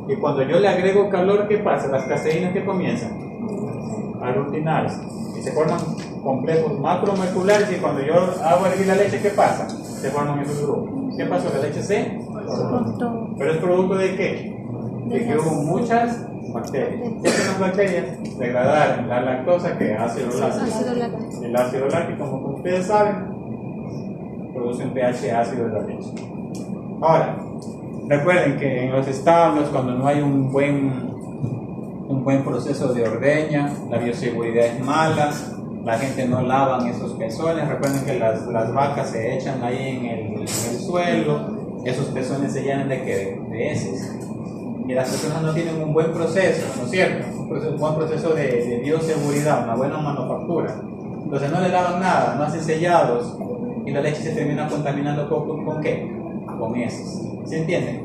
Y cuando yo le agrego calor, ¿qué pasa? Las caseínas que comienzan a aglutinarse y se forman complejos macromoleculares, y cuando yo hago hervir la leche, ¿qué pasa? Se forman esos grupos. ¿Qué pasó? La leche se cortó. ¿Pero es producto de qué? De que hubo muchas bacterias. ¿Qué hacen las bacterias? Degradar la lactosa, que es ácido láctico. El ácido láctico, como ustedes saben, produce un pH ácido de la leche. Ahora, recuerden que en los establos, cuando no hay un buen proceso de ordeña, la bioseguridad es mala, la gente no lava esos pezones. Recuerden que las vacas se echan ahí en el suelo, esos pezones se llenan de heces. Y las personas no tienen un buen proceso, ¿no es cierto? Un buen proceso de bioseguridad, una buena manufactura. Entonces no le lavan nada, no hacen sellados, y la leche se termina contaminando ¿con qué? Con heces. ¿Se entiende?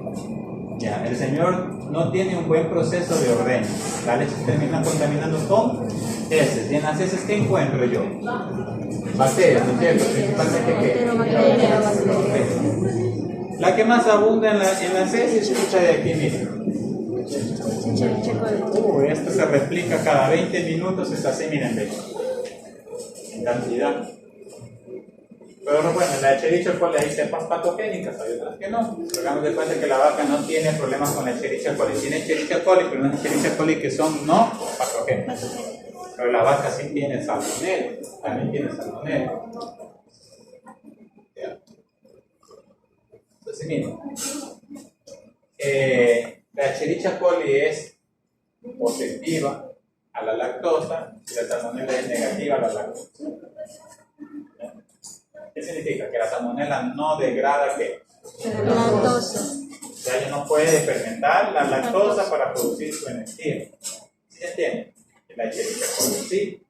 Ya, el Señor no tiene un buen proceso de ordeño. La leche se termina contaminando con heces. ¿Y en las heces qué encuentro yo? Bacterias, ¿no es cierto? Principalmente ¿qué? La que más abunda en las heces, escucha de aquí mismo. Esto se replica cada 20 minutos, está así, miren, de hecho, en cantidad. Pero bueno, la Escherichia coli hay cepas patogénicas, hay otras que no. Hagamos de cuenta que la vaca no tiene problemas con la Escherichia coli. Tiene Escherichia coli, pero no es Escherichia coli que son no patogénicas. Pero la vaca sí tiene salmonella, también tiene salmonella. Entonces, miren, la Escherichia coli es positiva a la lactosa y la salmonella es negativa a la lactosa. ¿Qué significa? Que la salmonella no degrada ¿qué? La lactosa. O sea, ella no puede fermentar la lactosa para producir su energía. ¿Sí entienden? La Escherichia coli sí.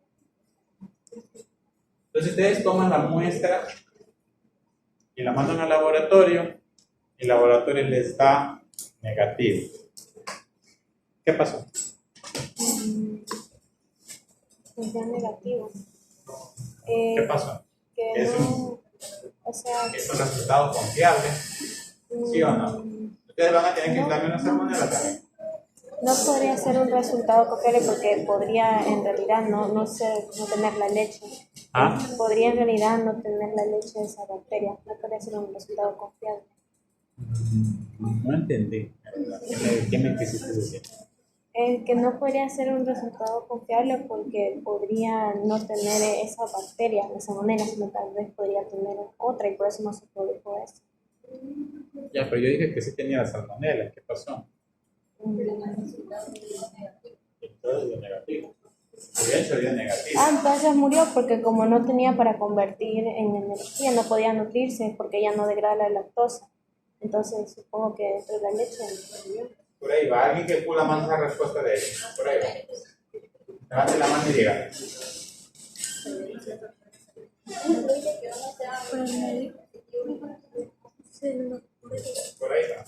Entonces ustedes toman la muestra y la mandan al laboratorio, y el laboratorio les da negativo. ¿Qué pasó? Les da negativo. ¿Qué pasó? Que ¿Es no, o sea, un resultado confiable? ¿Sí o no? Ustedes van a tener que darme una salmonella también. no podría ser un resultado confiable porque podría en realidad no tener la leche. ¿Ah? Podría en realidad no tener la leche de esa bacteria. No podría ser un resultado confiable. No entendí. ¿Qué me quisiste decir? Que no podría ser un resultado confiable porque podría no tener esa bacteria, la salmonella, sino tal vez podría tener otra y por eso no se produjo eso. Ya, pero yo dije que sí tenía la salmonella. ¿Qué pasó? Entonces dio negativo. De hecho dio negativo. Entonces murió porque como no tenía para convertir en energía, no podía nutrirse porque ya no degrada la lactosa. Entonces supongo que dentro de la leche murió. Por ahí va. Alguien que pueda mandar la respuesta de eso. Por ahí va. Levante la mano y diga. Por ahí va.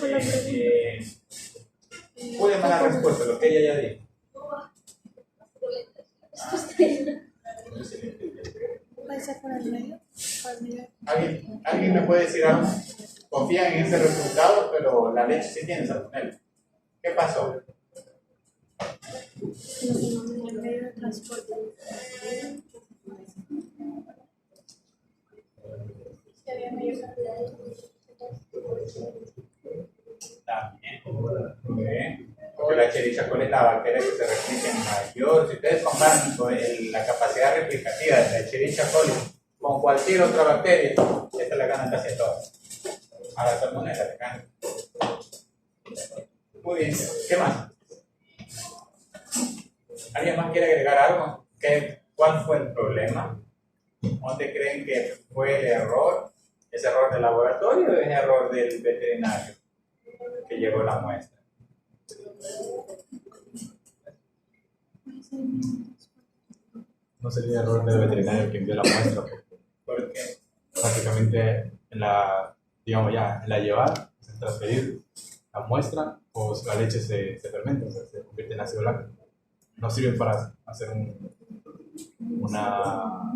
Pero puede mandar la respuesta, lo que ella ya dijo. ¿Alguien me puede decir algo? Confían en ese resultado, pero la leche sí tiene salmonella. ¿Qué pasó? También. Porque la Escherichia coli es la bacteria que se replica en mayor. Si ustedes comparan la capacidad replicativa de la Escherichia coli con cualquier otra bacteria, esta la gana casi todas. A la salmonella le gana. Muy bien. ¿Qué más? ¿Alguien más quiere agregar algo? ¿Cuál fue el problema? ¿Dónde creen que fue el error? ¿Es error del laboratorio o es error del veterinario que llevó la muestra? No sería error del veterinario que envió la muestra, Porque prácticamente en la llevar, en transferir la muestra, o la leche se fermenta, o sea, se convierte en ácido láctico. No sirve para hacer una...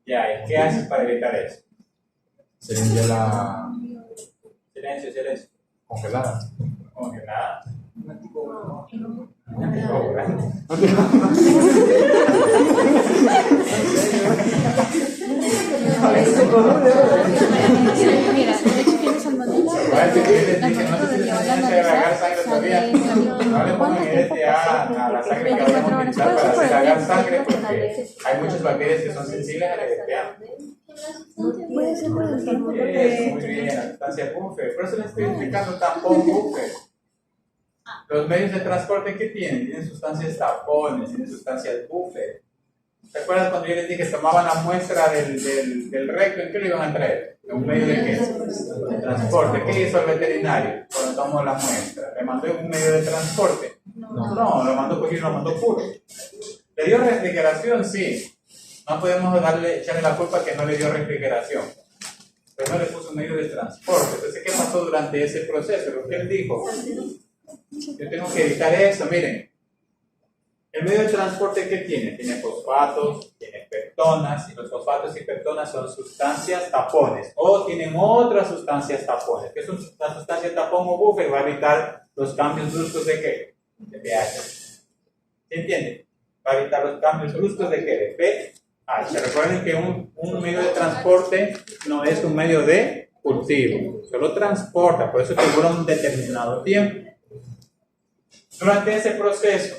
Ya, ¿y qué haces para evitar eso? Se le envía la Silencio. congelada. Congelada. Mira, de hecho tiene salmonela. No le pongan EDTA a la sangre que vamos a utilizar para hacer agar sangre porque hay muchas bacterias que son sensibles al EDTA. Puede ser por el tiempo. Muy bien, la sustancia buffer. Por eso les estoy explicando tampón buffer. Los medios de transporte que tienen, tienen sustancias tapones, tienen sustancias buffer. ¿Se acuerdan cuando yo les dije que tomaban la muestra del recto? ¿En qué lo iban a traer? ¿En un medio de qué? De transporte. ¿Qué hizo el veterinario cuando tomó la muestra? ¿Le mandó un medio de transporte? No, lo mandó cogido, lo mandó puro. ¿Le dio refrigeración? Sí. No podemos echarle la culpa que no le dio refrigeración. Pero no le puso un medio de transporte. Entonces, ¿qué pasó durante ese proceso? Lo que él dijo. Yo tengo que evitar eso, miren. El medio de transporte que tiene fosfatos, tiene pectonas, y los fosfatos y pectonas son sustancias tapones, o tienen otras sustancias tapones. ¿Qué es una sustancia tapón o buffer? Va a evitar los cambios bruscos de qué? De pH. ¿Se entiende? Va a evitar los cambios bruscos de qué? De pH. Recuerden que un medio de transporte no es un medio de cultivo, solo transporta, por eso que dura un determinado tiempo. Durante ese proceso,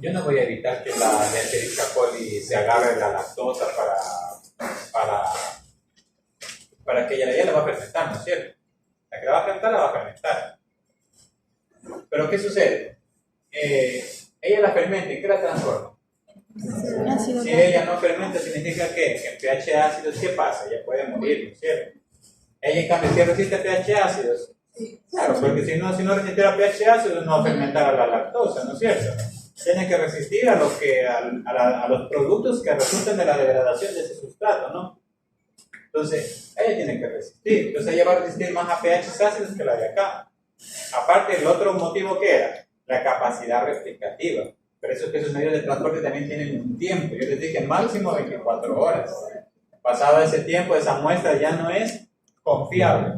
yo no voy a evitar que la Escherichia coli se agarre la lactosa para que ella la va a fermentar, ¿no es cierto? La que la va a fermentar, la va a fermentar. Pero ¿qué sucede? Ella la fermenta, ¿y qué la transforma? Si ella no fermenta, significa que en pH ácidos, ¿qué pasa? Ella puede morir, ¿no es cierto? Ella, en cambio, si resiste a pH ácidos, claro, porque si no resistiera pH ácidos, no fermentara la lactosa, ¿no es cierto? Tiene que resistir a los productos que resulten de la degradación de ese sustrato, ¿no? Entonces, ella tiene que resistir. Entonces, ella va a resistir más a pH ácidos que la de acá. Aparte, el otro motivo que era la capacidad replicativa. Por eso es que esos medios de transporte también tienen un tiempo. Yo les dije máximo 24 horas. Pasado ese tiempo, esa muestra ya no es confiable.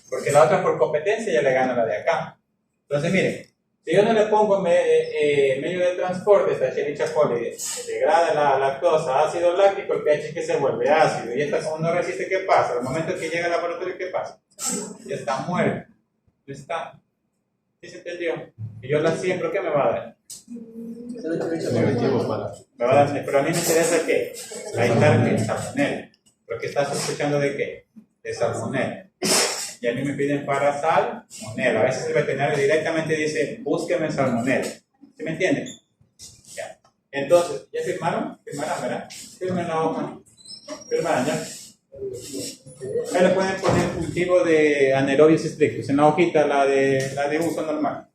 Porque la otra por competencia ya le gana la de acá. Entonces, miren. Si yo no le pongo medio de transporte, esta Escherichia coli degrada la lactosa, ácido láctico, el pH que se vuelve ácido. Y esta como no resiste, ¿qué pasa? Al momento que llega al laboratorio, ¿qué pasa? Ya está muerta. Ya está. ¿Sí se entendió? Y yo la siembro, ¿qué me va a dar? Me va a dar, pero a mí me interesa ¿qué? Aislar el salmonela. Porque estás sospechando de qué? De salmonela. Y a mí me piden para salmonela. A veces el veterinario directamente dice, búsqueme salmonela. ¿Sí me entienden? Ya. Entonces, ¿ya firmaron? ¿Firmarán, verdad? Firmen la hoja. ¿Firmarán ya? Ahí le pueden poner cultivo de anaerobios estrictos en la hojita, la de uso normal.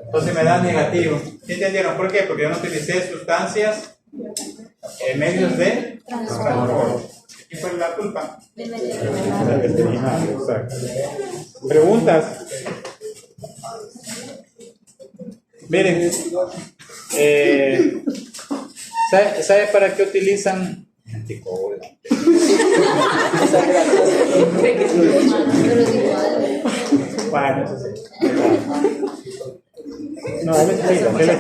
Entonces me da negativo. ¿Sí entendieron? ¿Por qué? Porque yo no utilicé sustancias en medios de transporte. ¿Quién fue la culpa? El veterinario, exacto. ¿Preguntas? Miren, ¿sabe para qué utilizan anticoagulantes? Bueno, eso sí. No, él explica. No es una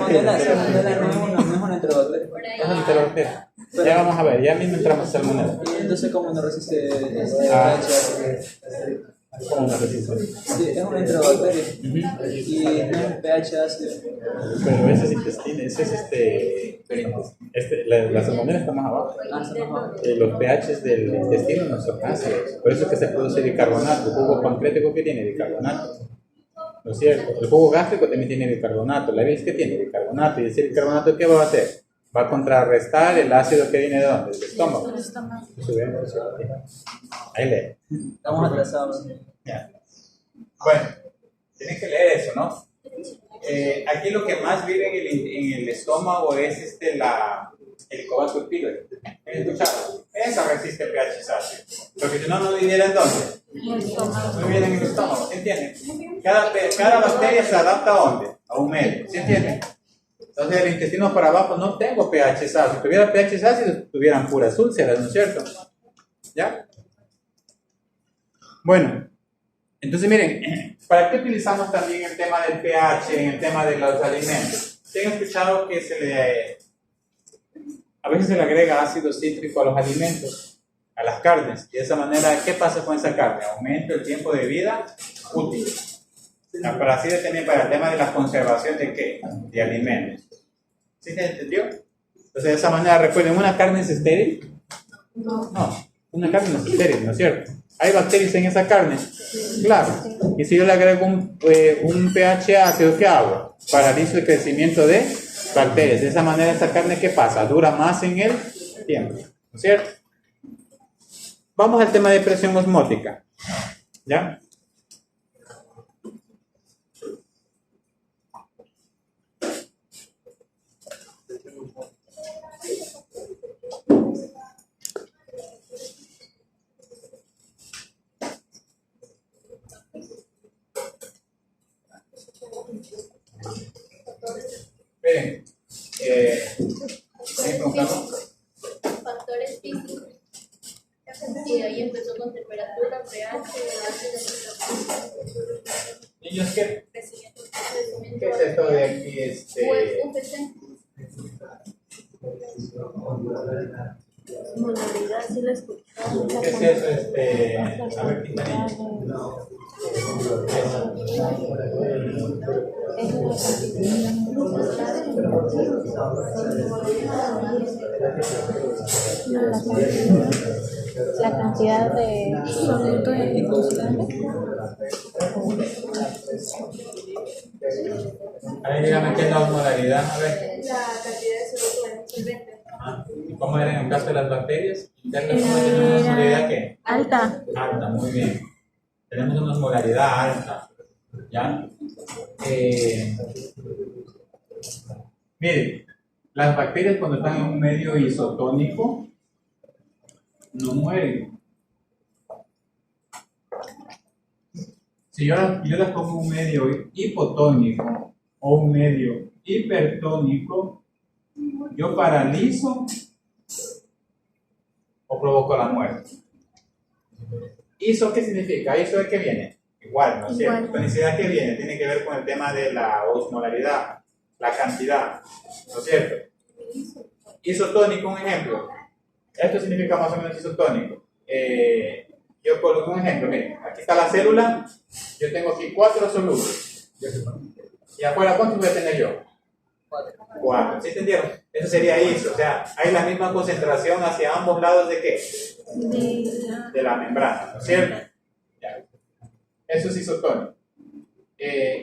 enterobacteria. Es una enterobacteria. Ya vamos a ver, ya mismo entramos a salmonela. ¿Y entonces cómo no resiste ¿Cómo no resiste? Sí, es una enterobacteria. Y no es pH ácido. Pero ese es intestino, ese es la salmonela está más abajo. Los pHs del intestino no son ácidos. Por eso es que se produce bicarbonato. El jugo pancreático que tiene bicarbonato. ¿No es cierto? El jugo gástrico también tiene bicarbonato. La bilis que tiene bicarbonato. Y ese bicarbonato, ¿qué va a hacer? Va a contrarrestar el ácido que viene de ¿dónde? Del estómago. Ahí lee. Estamos atrasados. Ya. Bueno, tienen que leer eso, ¿no? Aquí lo que más vive en el estómago es el Helicobacter pylori. ¿Escuchado? Esa resiste pH ácido. Porque si no, no viviera en dónde. No viviera en el estómago, ¿se entiende? Cada bacteria se adapta a dónde? A un medio, ¿se entiende? Entonces el intestino para abajo no tengo pH ácido. Si tuviera pH ácido, tuvieran puras úlceras, ¿no es cierto? ¿Ya? Bueno, Entonces, miren, ¿para qué utilizamos también el tema del pH en el tema de los alimentos? ¿Se han escuchado que a veces se le agrega ácido cítrico a los alimentos, a las carnes? Y de esa manera, ¿qué pasa con esa carne? Aumenta el tiempo de vida útil. Pero así también para el tema de la conservación de ¿qué? De alimentos. ¿Sí se entendió? Entonces, de esa manera, recuerden, ¿una carne es estéril? No, una carne no es estéril, ¿no es cierto? ¿Hay bacterias en esa carne? Claro. Y si yo le agrego un pH ácido, ¿qué hago? Paralizo el crecimiento de bacterias. De esa manera, esa carne, ¿qué pasa? Dura más en el tiempo, ¿no es cierto? Vamos al tema de presión osmótica. ¿Ya? Miren, ¿me preguntaron? Factores físicos. Y ahí empezó con temperatura, pH, Niños, ¿qué crecimiento, es esto de aquí? UPC. Modalidad, sí lo escuché. ¿Qué es eso? A ver, Quintanilla. La cantidad de solutos en A ver, dígame qué es la osmolaridad. A ver. La cantidad de soluto en un solvente. ¿Y cómo era en el caso de las bacterias? ¿Tenemos una osmolaridad qué? alta. Alta, muy bien. Tenemos una osmolaridad alta. ¿Ya? Miren, las bacterias cuando están en un medio isotónico no mueren. Si yo las pongo en un medio hipotónico o un medio hipertónico, yo paralizo o provoco la muerte. ¿Iso qué significa? ¿Iso de qué viene? Igual, ¿no es cierto? La tonicidad que viene tiene que ver con el tema de la osmolaridad, la cantidad, ¿no es cierto? Isotónico, un ejemplo. Esto significa más o menos isotónico. Yo coloco un ejemplo, miren, aquí está la célula, yo tengo aquí 4 solutos. ¿Y afuera cuántos voy a tener yo? 4. ¿Sí entendieron? Eso sería ISO, o sea, hay la misma concentración hacia ambos lados de ¿qué? De la membrana, ¿no es cierto? Ya. Eso es isotónico.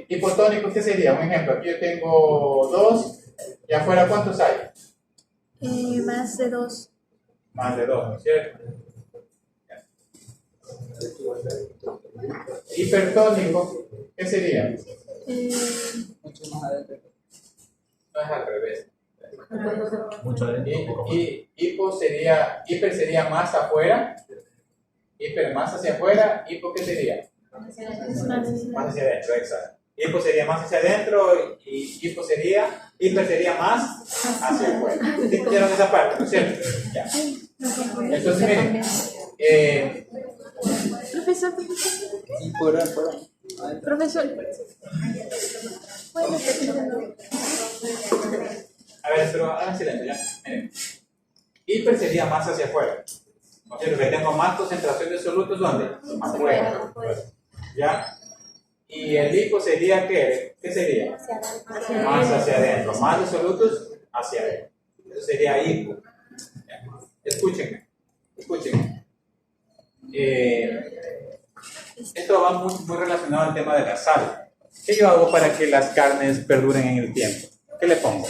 Hipotónico, ¿qué sería? Un ejemplo, aquí yo tengo 2, ¿y afuera cuántos hay? Más de 2. Más de 2, ¿no es cierto? Hipertónico, ¿qué sería? Mucho más adentro. No es al revés. Mucho adentro. Hiper sería más afuera, hiper más hacia afuera, hipo ¿qué sería? Más hacia adentro, exacto. Hipo sería más hacia adentro y hiper sería más hacia afuera. ¿Entendieron esa parte? ¿No es cierto? Ya. Entonces, miren, Profesor. Y por adentro. Profesor. a ver, pero hagan silencio ya. Miren, hiper sería más hacia afuera. ¿No es cierto? Que tengo más concentración de solutos, ¿dónde? Afuera. ¿Ya? Y el hipo sería ¿qué? ¿Qué sería? Más hacia adentro. Más de solutos hacia adentro. Eso sería hipo. ¿Ya? Escúchenme. Esto va muy relacionado al tema de la sal. ¿Qué yo hago para que las carnes perduren en el tiempo? ¿Qué le pongo?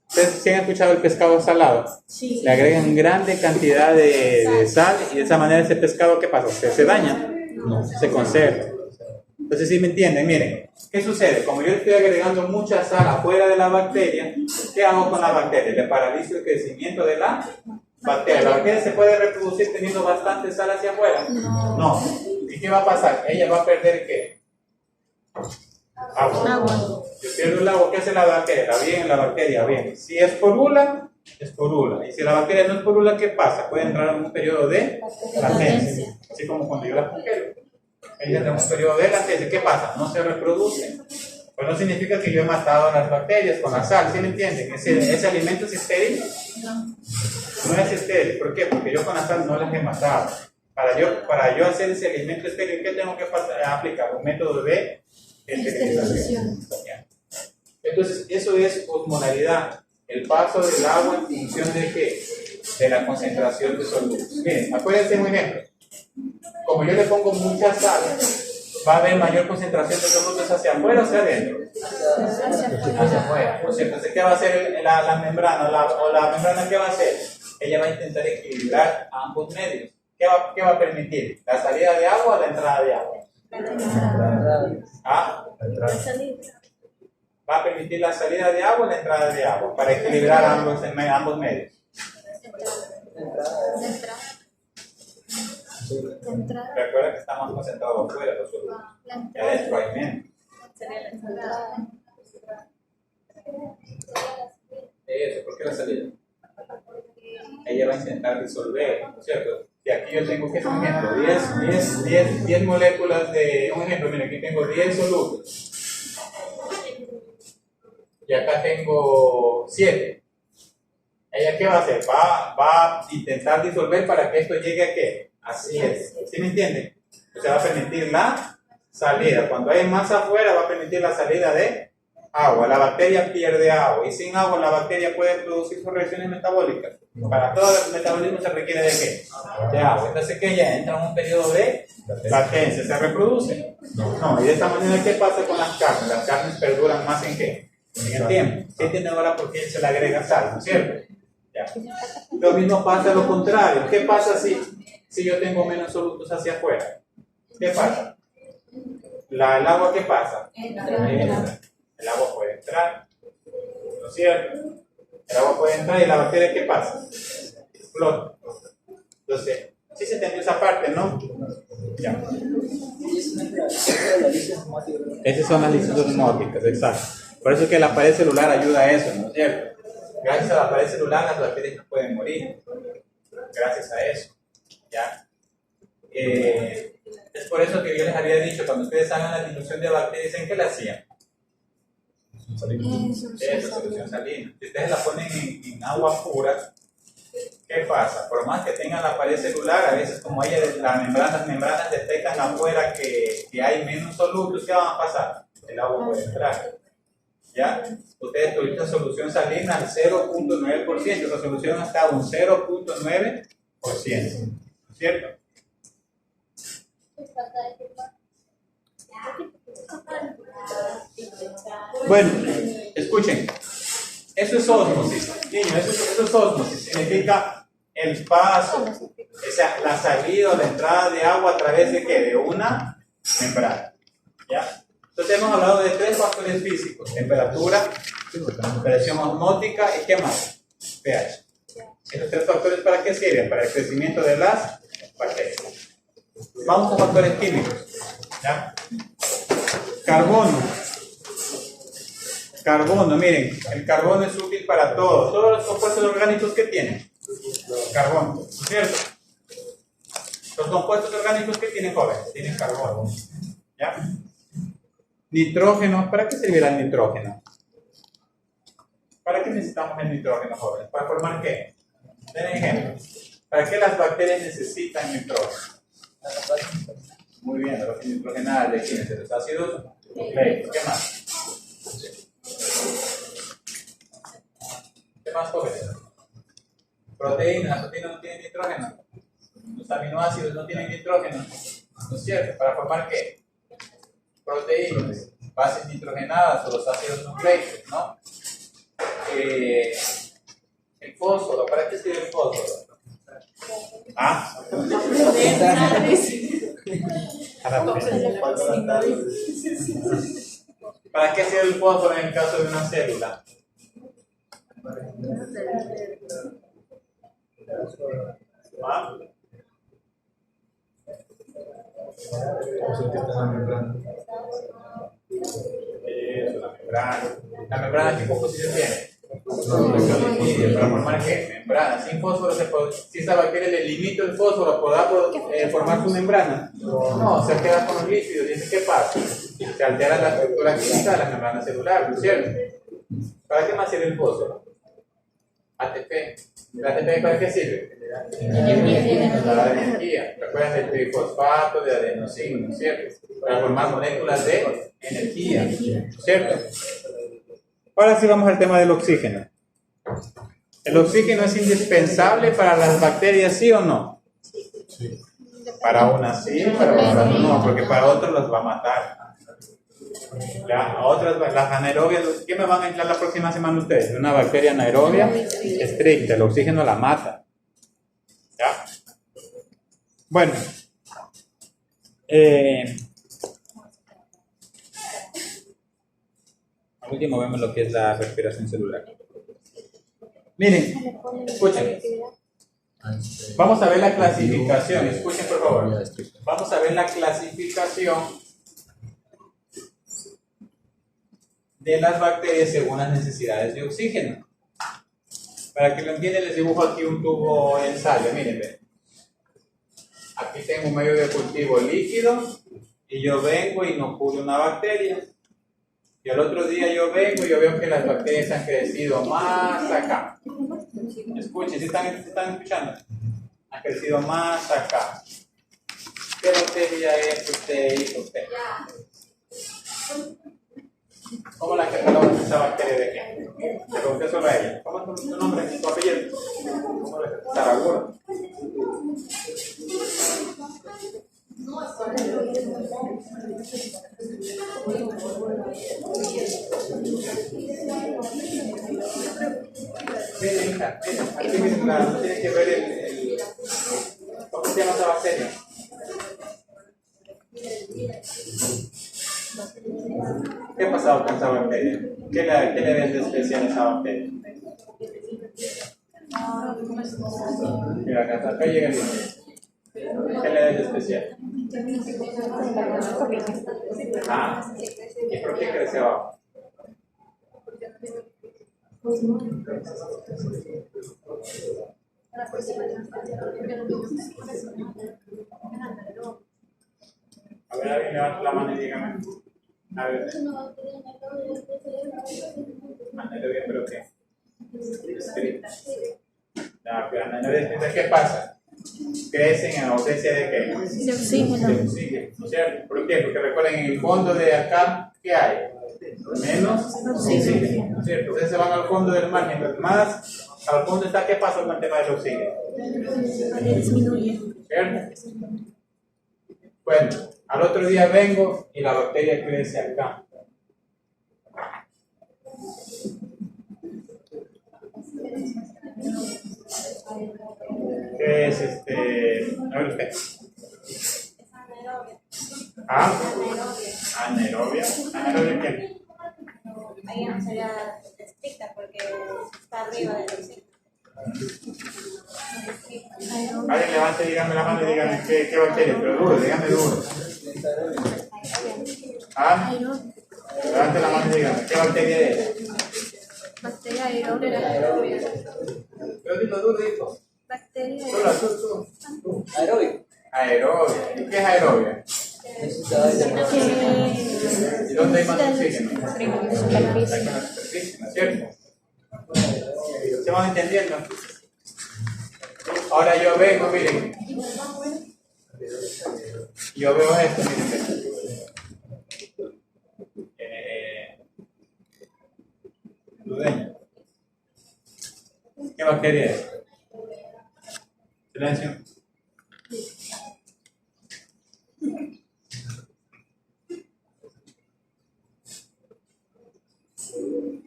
¿Ustedes sí han escuchado el pescado salado? Sí. Le agregan grande cantidad de sal y de esa manera ese pescado, ¿qué pasa? ¿Se daña? No, se conserva. Entonces, ¿sí me entienden? Miren, ¿qué sucede? Como yo estoy agregando mucha sal afuera de la bacteria, ¿qué hago con la bacteria? Le paralizo el crecimiento de la bacteria. ¿La bacteria se puede reproducir teniendo bastante sal hacia afuera? No. ¿Y qué va a pasar? Ella va a perder ¿qué? Agua. Yo pierdo el agua, ¿qué hace la bacteria? La bacteria, bien. Si es porula, es porula. Y si la bacteria no es porula, ¿qué pasa? Puede entrar en un periodo de latencia. Así como cuando yo la congelo. Ellos en un periodo de latente, ¿qué pasa? No se reproducen. Pues no significa que yo he matado a las bacterias con la sal, ¿sí me entienden? ¿Ese alimento es estéril? No es estéril. ¿Por qué? Porque yo con la sal no las he matado. Para yo hacer ese alimento estéril, ¿qué tengo que aplicar? Un método de esterilización. Entonces, eso es osmolaridad. El paso del agua en función de ¿qué? De la concentración de solutos. Miren, acuérdense un ejemplo. Como yo le pongo mucha sal, va a haber mayor concentración de solutos hacia afuera o hacia adentro. Hacia afuera. O sea, entonces, ¿qué va a hacer la membrana? ¿O la membrana qué va a hacer? Ella va a intentar equilibrar ambos medios. ¿Qué va a permitir? ¿La salida de agua o la entrada de agua? ¿Ah? Va a permitir la salida de agua o la entrada de agua para equilibrar ambos medios. Recuerda que está más concentrado afuera los solutos. Adentro hay menos. Eso, ¿por qué la salida? Ella va a intentar disolver, ¿no es cierto? Y aquí yo tengo, ¿qué es un ejemplo? 10 moléculas de, un ejemplo, miren, aquí tengo 10 solutos. Y acá tengo 7. ¿Ella qué va a hacer? Va a intentar disolver para que esto llegue a ¿qué? Así es. ¿Sí me entienden? O sea, va a permitir la salida. Cuando hay más afuera, va a permitir la salida de agua. La bacteria pierde agua. Y sin agua, la bacteria puede producir sus reacciones metabólicas. Para todo el metabolismo se requiere de ¿qué? De agua. Entonces, que ella entra en un periodo de latencia. ¿Se reproduce? No. Y de esta manera, ¿qué pasa con las carnes? Las carnes perduran más ¿en qué? En el tiempo. ¿Sí entienden ahora por qué se le agrega sal? ¿No es cierto? Ya. Lo mismo pasa a lo contrario. ¿Qué pasa si yo tengo menos solutos hacia afuera? ¿Qué pasa? ¿El agua qué pasa? Entra. El agua puede entrar. ¿No es cierto? El agua puede entrar y la bacteria ¿qué pasa? Explota. Entonces, sí se entendió esa parte, ¿no? Ya. Esas son las lisis osmóticas, exacto. Por eso es que la pared celular ayuda a eso, ¿no es cierto? Gracias a la pared celular las bacterias no pueden morir. Gracias a eso. ¿Ya? Es por eso que yo les había dicho, cuando ustedes hagan la dilución de bacterias, ¿en qué la hacían? Esa solución salina. Si ustedes la ponen en agua pura, ¿qué pasa? Por más que tengan la pared celular, a veces como las membranas detectan afuera que hay menos solutos, ¿qué va a pasar? El agua puede entrar. ¿Ya? Ustedes utilizan solución salina al 0.9%, la solución hasta un 0.9%, ¿cierto? Bueno, escuchen, eso es ósmosis, niños, eso es ósmosis, significa el paso, o sea, la salida o la entrada de agua a través de ¿qué? De una membrana, ¿ya? Entonces hemos hablado de 3 factores físicos: temperatura, presión osmótica y ¿qué más? pH. Esos 3 factores ¿para qué sirven? Para el crecimiento de las bacterias. Vamos a factores químicos. ¿Ya? Carbono, miren, el carbono es útil para todos los compuestos orgánicos que tienen. Carbono, ¿cierto? Los compuestos orgánicos que tienen, jóvenes, tienen carbono. ¿Ya? Nitrógeno, ¿para qué servirá el nitrógeno? ¿Para qué necesitamos el nitrógeno, jóvenes? ¿Para formar qué? Den ejemplo. ¿Para qué las bacterias necesitan nitrógeno? Muy bien, los nitrogenales, ¿quiénes? Los ácidos nucleicos. ¿Qué más? ¿Qué más, jóvenes? Proteínas, las proteínas no tienen nitrógeno. Los aminoácidos no tienen nitrógeno. ¿No es cierto? ¿Para formar qué? Proteínas, bases nitrogenadas o los ácidos nucleicos, ¿no? El fósforo, ¿para qué sirve el fósforo? ¿Para qué sirve el fósforo en el caso de una célula? ¿Ah? Eso, la membrana. ¿La membrana qué composición tiene? Para formar ¿qué? Membrana. Sin fósforo, si esa bacteria le limita el fósforo, ¿podrá formar su membrana? No, se queda con los líquidos. ¿Y qué pasa? Se altera la estructura química de la membrana celular, ¿no es cierto? ¿Para qué más sirve el fósforo? ATP. ¿El ATP para qué sirve? Para dar energía. ¿Recuerdan del trifosfato, de adenosina, ¿no es cierto? Para formar moléculas de energía, ¿cierto? Ahora sí vamos al tema del oxígeno. ¿El oxígeno es indispensable para las bacterias, sí o no? Sí. Para unas sí, para otras no, porque para otros las va a matar. A otras, las anaerobias, ¿qué me van a entrar la próxima semana ustedes? Una bacteria anaerobia estricta, el oxígeno la mata. ¿Ya? Bueno. Al último vemos lo que es la respiración celular. Miren, escuchen. Vamos a ver la clasificación, escuchen por favor. Vamos a ver la clasificación de las bacterias según las necesidades de oxígeno. Para que lo entiendan, les dibujo aquí un tubo de ensayo. Miren, ven. Aquí tengo un medio de cultivo líquido y yo vengo y inoculo una bacteria. Y al otro día yo vengo y yo veo que las bacterias han crecido más acá. Escuchen, ¿sí están escuchando? Han crecido más acá. ¿Qué bacteria es usted, hijo usted? ¿Cómo la catalogamos esa bacteria de qué? Le pregunté solo a ella. ¿Cómo es tu nombre? ¿Tu apellido? Saraguro. Miren, hija, aquí miren, tiene que ver el ¿cómo se llama esa bacteria? ¿Qué ha pasado con esa bacteria? ¿Qué le ves de especial a esa bacteria? Mira, acá llega el libro. ¿Qué le ves de especial? Ah, ¿y por qué crece abajo? A ver, alguien levanta la mano y dígame. A ver. Anaerobia, ¿pero qué? Estricta. Entonces, ¿qué pasa? Crecen en ausencia de qué? De oxígeno. De oxígeno, ¿no es cierto? ¿Por qué? Porque recuerden, en el fondo de acá, ¿qué hay? Menos oxígeno, ¿no es cierto? Entonces se van al fondo del mar, mientras más al fondo está, ¿qué pasa con el tema del oxígeno? Disminuye. ¿Cierto? Bueno, al otro día vengo y la bacteria crece acá. ¿Qué es a ver usted? ¿Ah? Anaerobia. ¿Anaerobia qué? Ahí no sería estricta porque está arriba del oxígeno. Alguien levante, dígame la mano y dígame qué bacteria, pero duro, dígame duro. ¿Ah? Levante la mano y dígame, ¿qué bacteria es? Bacteria aerobia. Pero dilo duro, hijo. Bacteria Tú. Aeróbico. Aerobia. ¿Y qué es aerobia? ¿Y dónde hay más oxígeno? En la superficie, ¿no es cierto? ¿Se van entendiendo? Ahora yo vengo, miren. Yo veo esto, miren. Dudeño. ¿Qué bacteria es? Silencio.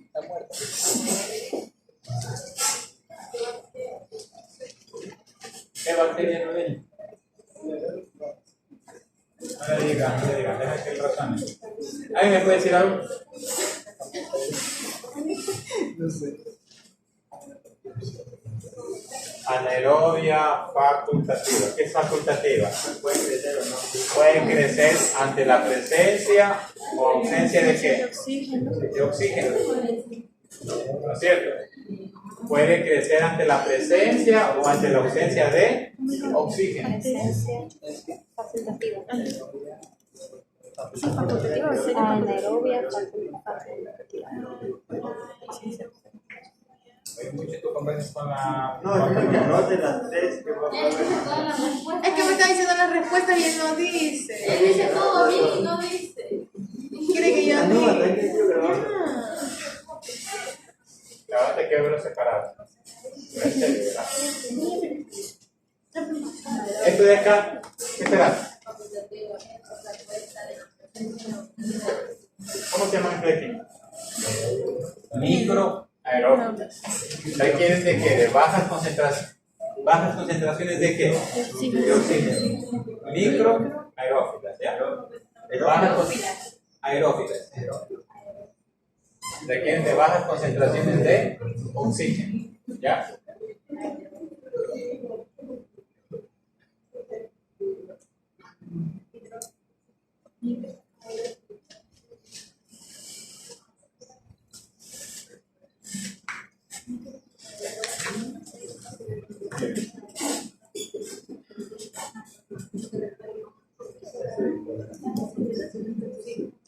Está muerto. ¿Qué bacteria es dudeño? No le digan, deja que él razone. ¿Alguien me puede decir algo? No sé. Anaerobia facultativa. ¿Qué es facultativa? Pueden crecer o no. Pueden crecer ante la presencia o ausencia de qué? De oxígeno. ¿No es cierto? Puede crecer ante la presencia o ante la ausencia de oxígeno. Presencia facultativa. Sí, facultativa. Anaerobia facultativa. Hay mucho tú conversas con la... No, yo que anote las tres que vos Es que me está diciendo las respuestas y él no dice. Él dice todo bien y no dice. Quiere que yo diga. Ahora te quiero verlo separado. Esto de acá, ¿qué será? ¿Cómo se llama esto de aquí? Microaeróbitas. ¿Requieren de qué? De bajas concentraciones. ¿Bajas concentraciones de qué? De oxígeno. Microaeróbitas, ¿ya? Bajas concentraciones. Aeróbitas. Requieren de bajas concentraciones de oxígeno, ¿ya?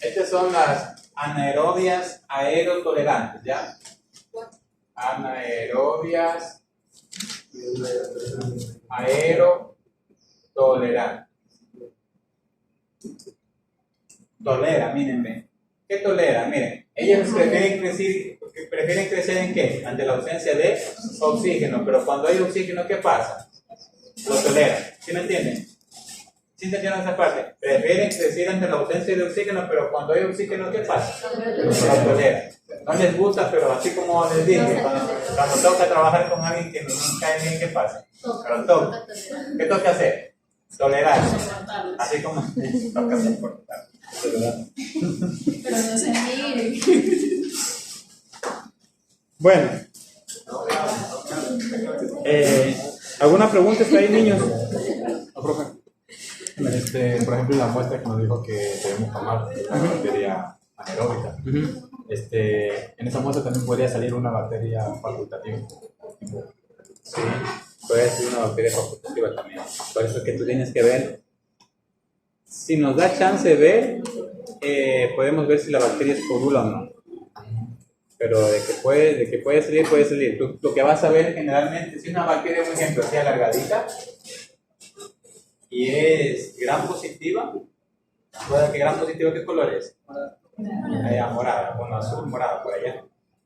Estas son las anaerobias aerotolerantes, ¿ya? Anaerobias aerotolerantes. Tolera, mírenme. ¿Qué tolera? Miren, ellas prefieren crecer ¿en qué? Ante la ausencia de oxígeno, pero cuando hay oxígeno, ¿qué pasa? Lo toleran. ¿Sí me entienden? ¿Sí entendieron esa parte? Prefieren crecer ante la ausencia de oxígeno, pero cuando hay oxígeno, ¿qué pasa? Lo toleran. No les gusta, pero así como les dije, cuando toca trabajar con alguien que no cae bien, ¿qué pasa? Pero toca. ¿Qué toca hacer? Tolerar. Así como toca soportar. Pero no se mire. Bueno. ¿Alguna pregunta está ahí, niños? No, profe. Por ejemplo, en la muestra que nos dijo que debemos tomar una bacteria anaeróbica. En esa muestra también podría salir una bacteria facultativa. Sí, puede ser una bacteria facultativa también. Por eso es que tú tienes que ver. Si nos da chance de ver, podemos ver si la bacteria es porula o no. Pero de que puede salir, puede salir. Tú, lo que vas a ver generalmente, si una bacteria, por ejemplo, sea alargadita y es gram positiva, ¿recuerda que gram positiva qué color es? Allá, morada, bueno, azul, morada, por allá.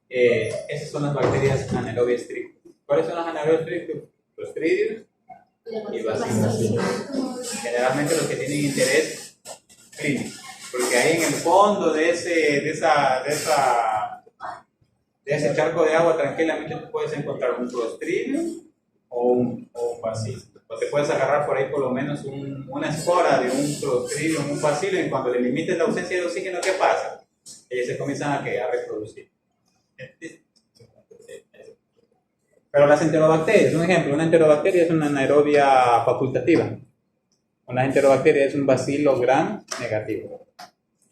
Esas son las bacterias anaerobias strictus. ¿Cuáles son las anaerobias strictus? Clostridium y Bacillus. Generalmente los que tienen interés clínico, porque ahí en el fondo de ese charco de agua tranquilamente tú puedes encontrar un Clostridium o un Bacillus. O te puedes agarrar por ahí por lo menos una espora de un Clostridium, un Bacillus, y cuando le limites la ausencia de oxígeno, ¿qué pasa? Ellos se comienzan a reproducir. Pero las enterobacterias, un ejemplo, una enterobacteria es una anaerobia facultativa. Una enterobacteria es un bacilo gram negativo.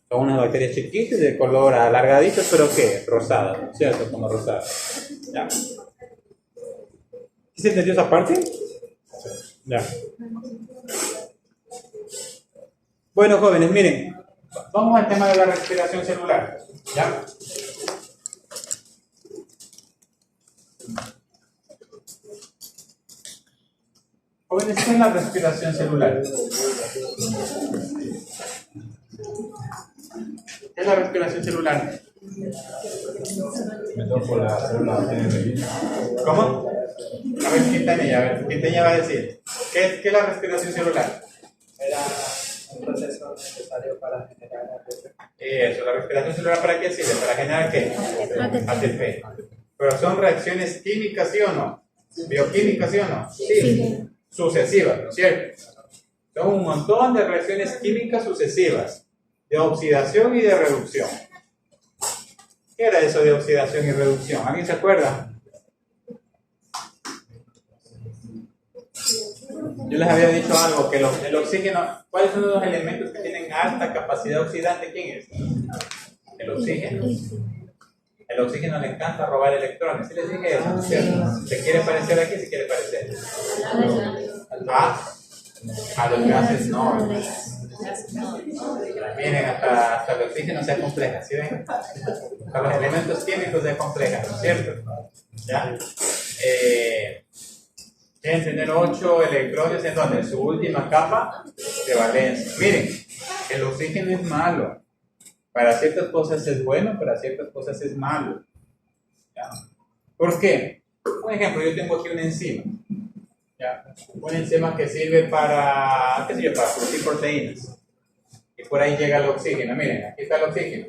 Son unas bacterias chiquitas de color alargadito, pero ¿qué? Rosada, ¿cierto? Como rosada. Ya. ¿Sí se entendió esa parte? Ya. Bueno, jóvenes, miren. Vamos al tema de la respiración celular. ¿Ya? Jóvenes, ¿qué es la respiración celular? ¿Qué es la respiración celular? Me toco la célula TNRI. ¿Cómo? A ver, Quintanilla va a decir. ¿Qué es la respiración celular? era un proceso necesario para generar ATP. Eso, la respiración celular, ¿para qué sirve? ¿Para generar qué? ATP. Pero son reacciones químicas, ¿sí o no? Bioquímicas, ¿sí o no? Sí. Sucesivas, ¿no es cierto? Son un montón de reacciones químicas sucesivas, de oxidación y de reducción. ¿Qué era eso de oxidación y reducción? ¿Alguien se acuerda? Yo les había dicho algo, que el oxígeno, ¿cuáles son los elementos que tienen alta capacidad oxidante? ¿Quién es? El oxígeno. El El oxígeno le encanta robar electrones. ¿Sí les dije eso? ¿No es cierto? ¿Se quiere parecer aquí? ¿Se quiere parecer? A los gases no. Miren, hasta el oxígeno se compleja, ¿sí ven? Hasta los elementos químicos se complejan, ¿no es cierto? ¿Ya? Deben tener 8 electrones en donde su última capa de valencia. Miren, el oxígeno es malo. Para ciertas cosas es bueno, para ciertas cosas es malo. ¿Ya? ¿Por qué? Por ejemplo, yo tengo aquí una enzima. ¿Ya? Una enzima que sirve para, ¿qué sirve? Para producir proteínas. Y por ahí llega el oxígeno. Miren, aquí está el oxígeno.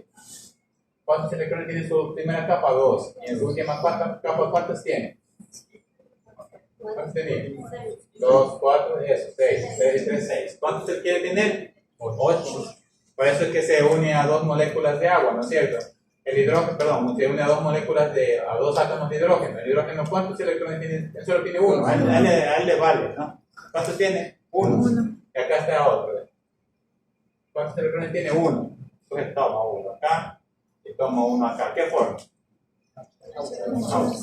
¿Cuántos electrones tiene su primera capa? 2. ¿Y en su última capa cuántos tiene? ¿Cuántos tenía? 2, 4, eso, 6. 6, 3, 6. ¿Cuántos él quiere tener? 8. Por eso es que se une a 2 moléculas de agua, ¿no es cierto? El hidrógeno, perdón, se une a 2 moléculas a 2 átomos de hidrógeno. El hidrógeno, ¿cuántos electrones tiene? Él solo tiene 1. A él le vale, ¿no? ¿Cuántos tiene? 1. Y acá está otro. ¿Cuántos electrones tiene? 1. Entonces toma 1 acá y toma 1 acá. ¿Qué forma? No.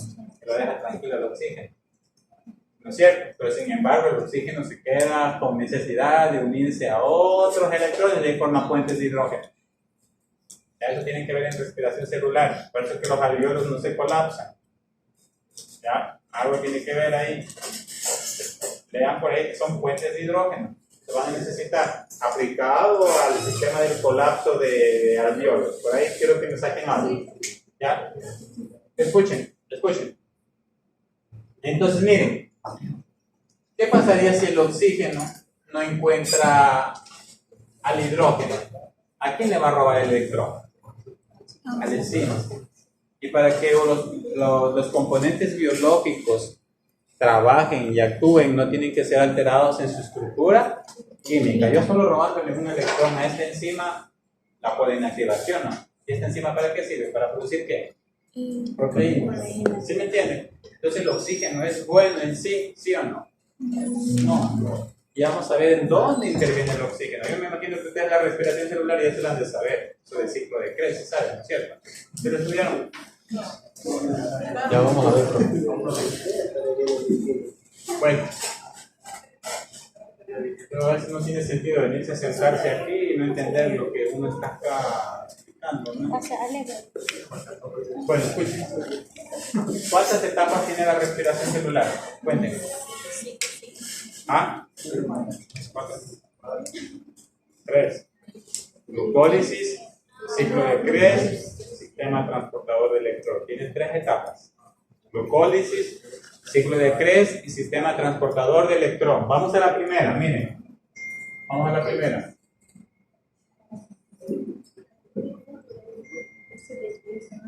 Lo deja tranquilo el oxígeno. ¿No es cierto? Pero sin embargo el oxígeno se queda con necesidad de unirse a otros electrones y forma puentes de hidrógeno. Ya eso tiene que ver en respiración celular, por eso es que los alveolos no se colapsan. ¿Ya? Algo tiene que ver ahí. Vean por ahí que son puentes de hidrógeno. Se van a necesitar aplicado al sistema del colapso de alveolos. Por ahí quiero que me saquen algo. ¿Ya? Escuchen. Entonces miren. ¿Qué pasaría si el oxígeno no encuentra al hidrógeno? ¿A quién le va a robar el electrón? Al enzima. Y para que los componentes biológicos trabajen y actúen, no tienen que ser alterados en su estructura química. Yo solo robándole un electrón a esta enzima, la polinactivación, ¿no? ¿Y esta enzima para qué sirve? ¿Para producir qué? Proteínas. ¿Sí me entienden? Entonces el oxígeno es bueno en sí, ¿sí o no? No. Y vamos a ver en dónde interviene el oxígeno. Yo me imagino que ustedes la respiración celular ya se la han de saber. Eso del ciclo de Krebs, ¿saben? ¿No es cierto? ¿Se lo estudiaron? Ya vamos a ver. Bueno. Pero a veces no tiene sentido venirse a sentarse aquí y no entender lo que uno está acá explicando, ¿no? Bueno, escuchen. ¿Cuántas etapas tiene la respiración celular? Cuéntenme. ¿Ah? ¿Cuántas? 3. Glucólisis, ciclo de Krebs, sistema transportador de electrones. Tiene 3 etapas. Glucólisis, ciclo de Krebs y sistema transportador de electrón. Vamos a la primera, miren. Vamos a la primera.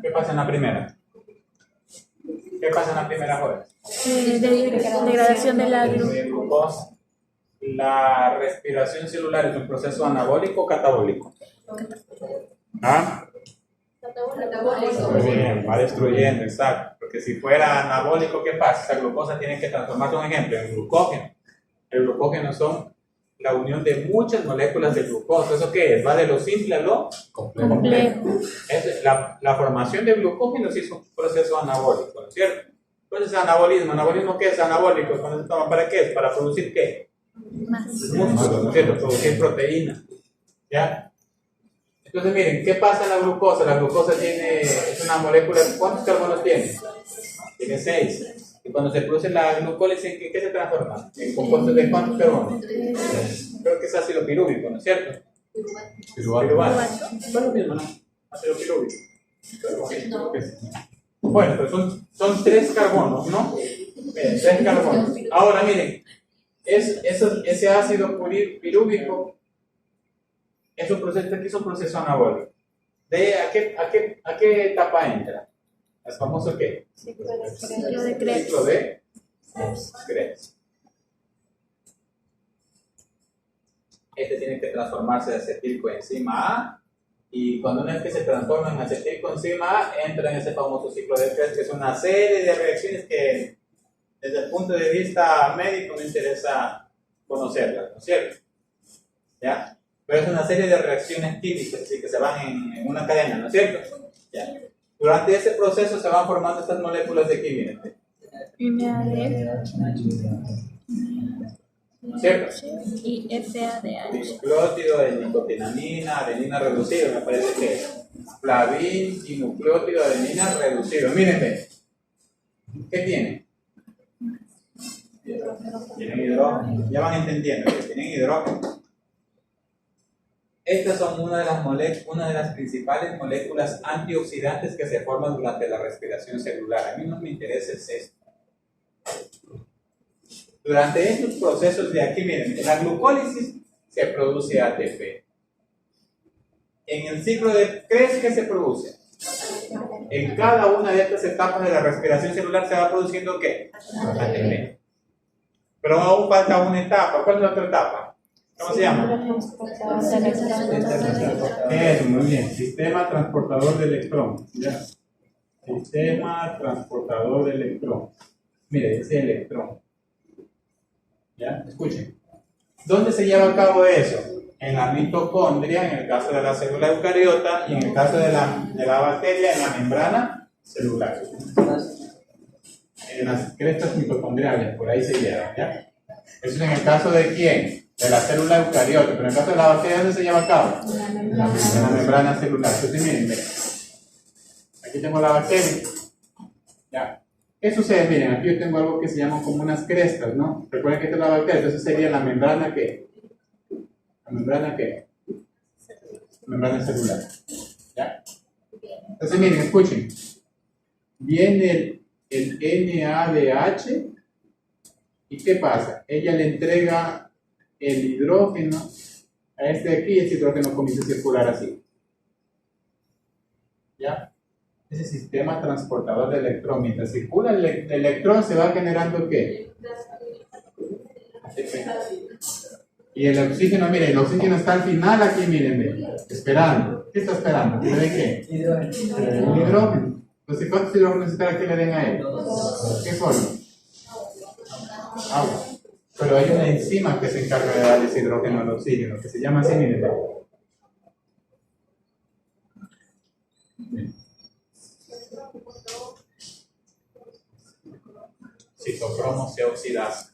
¿Qué pasa en la primera? ¿Qué pasa en la primera, joven? Degradación de la glucosa. La respiración celular es un proceso anabólico o catabólico. ¿Ah? Muy bien, va destruyendo, exacto. Porque si fuera anabólico, ¿qué pasa? Esa glucosa tiene que transformarse, un ejemplo, en glucógeno. El glucógeno son la unión de muchas moléculas de glucosa. ¿Eso qué es? Va de lo simple a lo complejo. La formación de glucógeno sí es un proceso anabólico, ¿no es cierto? Entonces, anabolismo. ¿Anabolismo qué es? Anabólico. Cuando se toma, ¿para qué es? Para producir ¿qué? Músculo, ¿no es cierto? Producir proteína. ¿Ya? Entonces, miren, ¿qué pasa en la glucosa? La glucosa es una molécula, ¿cuántos carbonos tiene? Tiene 6. Y cuando se produce la glucólisis, ¿en qué se transforma? ¿En compuestos de cuántos carbonos? Creo que es ácido pirúvico, ¿no es cierto? Piruvato. Es lo mismo, ¿no? Ácido pirúvico. Bueno, pues son 3 carbonos, ¿no? Miren, 3 carbonos. Ahora, miren, ese ácido pirúvico es un proceso anabólico. ¿A qué etapa entra? ¿Es famoso qué? ciclo de Krebs. Ciclo de Krebs. Este tiene que transformarse de acetilcoenzima A, y cuando una vez que se transforma en acetilcoenzima A, entra en ese famoso ciclo de Krebs, que es una serie de reacciones que desde el punto de vista médico me interesa conocerlas, ¿no es cierto? ¿Ya? Pero es una serie de reacciones químicas, así que se van en una cadena, ¿no es cierto? ¿Ya? Durante ese proceso se van formando estas moléculas de aquí, miren. MAD ¿Cierto? y FADH. Disnucleótido de nicotinamina, adenina reducido, me parece que es. Flavin y nucleótido de adenina reducido. Mírenme. ¿Qué tiene? Tienen hidrógeno. Ya van entendiendo que tienen hidrógeno. Estas son una de las principales moléculas antioxidantes que se forman durante la respiración celular. A mí no me interesa es esto. Durante estos procesos de aquí, miren, en la glucólisis se produce ATP. En el ciclo de Krebs, ¿qué se produce? En cada una de estas etapas de la respiración celular se va produciendo ¿qué? ATP. Pero aún falta una etapa. ¿Cuál es la otra etapa? ¿Cómo se llama? Eso, muy bien. Sistema transportador de electrón. ¿Ya? Sistema transportador de electrón. Mire, ese electrón. ¿Ya? Escuchen. ¿Dónde se lleva a cabo eso? En la mitocondria, en el caso de la célula eucariota, y en el caso de la bacteria, en la membrana celular. En las crestas mitocondriales, por ahí se lleva, ¿ya? Eso es en el caso de quién? De la célula eucariota, pero en el caso de la bacteria, ¿dónde se lleva a cabo? En la membrana celular. Entonces, miren. Aquí tengo la bacteria. ¿Ya? ¿Qué sucede? Miren, aquí yo tengo algo que se llama como unas crestas, ¿no? Recuerden que esta es la bacteria, entonces sería la membrana ¿qué? ¿La membrana qué? Membrana celular. ¿Ya? Entonces, miren, escuchen. Viene el NADH y ¿qué pasa? Ella le entrega el hidrógeno a este de aquí y ese hidrógeno comienza a circular así. ¿Ya? Ese sistema transportador de electrón, mientras circula el electrón se va generando ¿qué? ATP. Y el oxígeno, miren, el oxígeno está al final aquí, miren, esperando. ¿Qué está esperando? ¿Que le den qué? Un hidrógeno. Entonces, ¿cuántos hidrógenos espera que le den a él? ¿Qué forma? Agua. Pero hay una enzima que se encarga de dar ese hidrógeno al oxígeno, que se llama así, miren. Citocromo C oxidasa.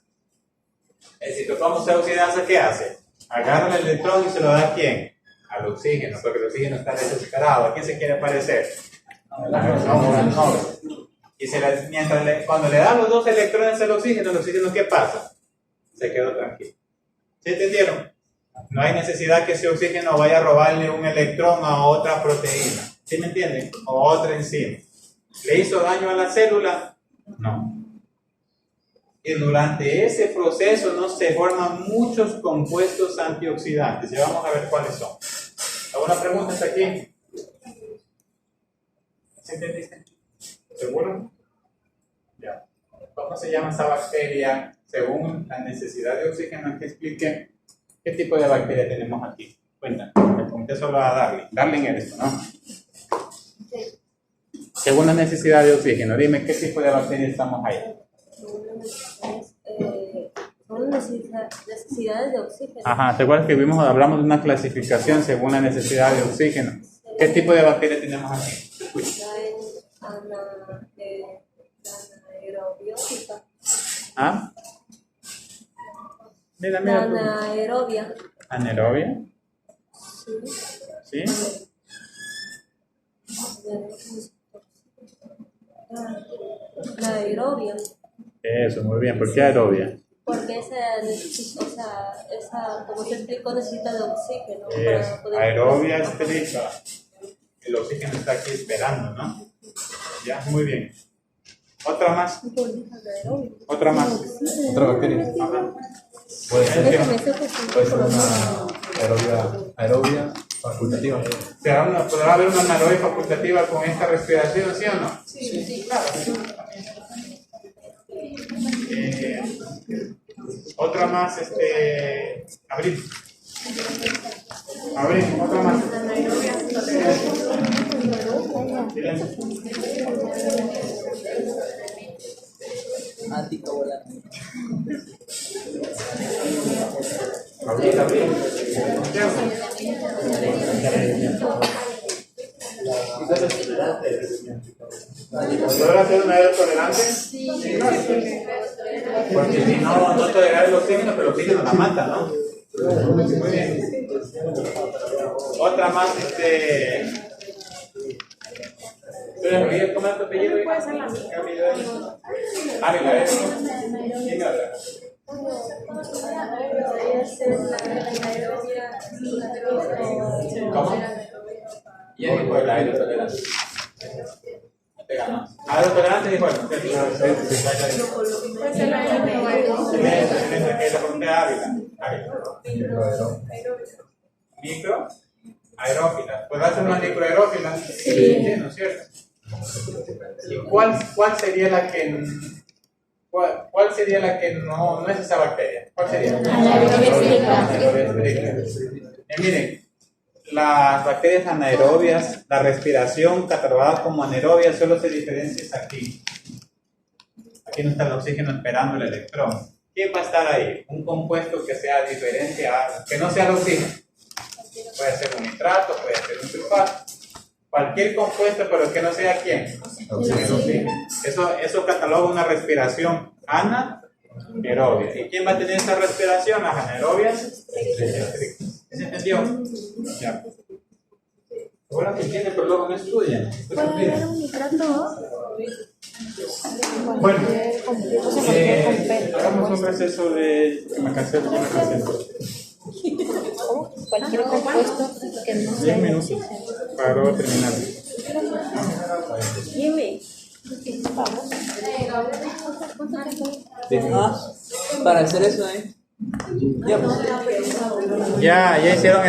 El citocromo C oxidasa, ¿qué hace? Agarra el electrón y se lo da a ¿quién? Al oxígeno, porque el oxígeno está desesperado. ¿A quién se quiere parecer? Y cuando le da los dos electrones al oxígeno, ¿el oxígeno qué pasa? Se quedó tranquilo. ¿Sí entendieron? No hay necesidad que ese oxígeno vaya a robarle un electrón a otra proteína. ¿Sí me entienden? O otra enzima. ¿Le hizo daño a la célula? No. Y durante ese proceso no se forman muchos compuestos antioxidantes. Ya vamos a ver cuáles son. ¿Alguna pregunta hasta aquí? ¿Sí entendiste? ¿Seguro? Ya. ¿Cómo se llama esa bacteria? Según la necesidad de oxígeno, que explique qué tipo de bacteria tenemos aquí. Cuéntame. Le pregunté solo a Darling. Darling eres tú, ¿no? Según la necesidad de oxígeno, dime qué tipo de bacteria estamos ahí. Son necesidades de oxígeno. Ajá, ¿te acuerdas que hablamos de una clasificación según la necesidad de oxígeno? ¿Qué tipo de bacteria tenemos aquí? Anaerobiótica. ¿Ah? Mira. Anaerobia. ¿Anaerobia? ¿Sí? La aerobia. Eso, muy bien. ¿Por qué aerobia? Porque como te explico, necesita de oxígeno. Para poder aerobia estricta. El oxígeno está aquí esperando, ¿no? Ya, muy bien. ¿Otra más? ¿Otra más? ¿Otra bacteria? Ajá. Puede ser una aerobia facultativa. ¿Podrá haber una anaerobia facultativa con esta respiración, sí o no? Sí, claro. Otra más, Abril, otra más. Anticoagulante. Abril. ¿Podrá ser un aero tolerante? Sí. Porque si no tolerar el oxígeno, pero el oxígeno la mata, ¿no? Muy bien. Otra más, ¿cómo es tu apellido? Puede ser la mía. Ávila, dime otra. ¿Cómo? Y ahí dijo el aerotolerante. Te ganó. Aerotolerante dijo el. Puede ser la microaeróbica. Que la pregunté a Ávila. Micro aerófila. ¿Puede hacer una microaerófila? Sí, ¿no es cierto? ¿Y cuál sería la que cuál sería la que no es esa bacteria? ¿Cuál sería? Miren, las bacterias anaerobias, la respiración catalogada como anaerobia solo se diferencia aquí. Aquí no está el oxígeno esperando el electrón. ¿Quién va a estar ahí? Un compuesto que sea diferente que no sea el oxígeno. Puede ser un nitrato, puede ser un sulfato. Cualquier compuesto, pero que no sea ¿quién? El oxígeno. Eso cataloga una respiración anaerobia. ¿Y quién va a tener esa respiración? Las anaerobias. ¿Se entendió? Ya. Ahora que entiende, pero luego no estudian. ¿Puede haber un nitrato? Bueno, hagamos un proceso de Cualquier compuesto que no 10 sea minutos para luego terminar. Jimmy, vamos. Para hacer eso, ya pues. Ya hicieron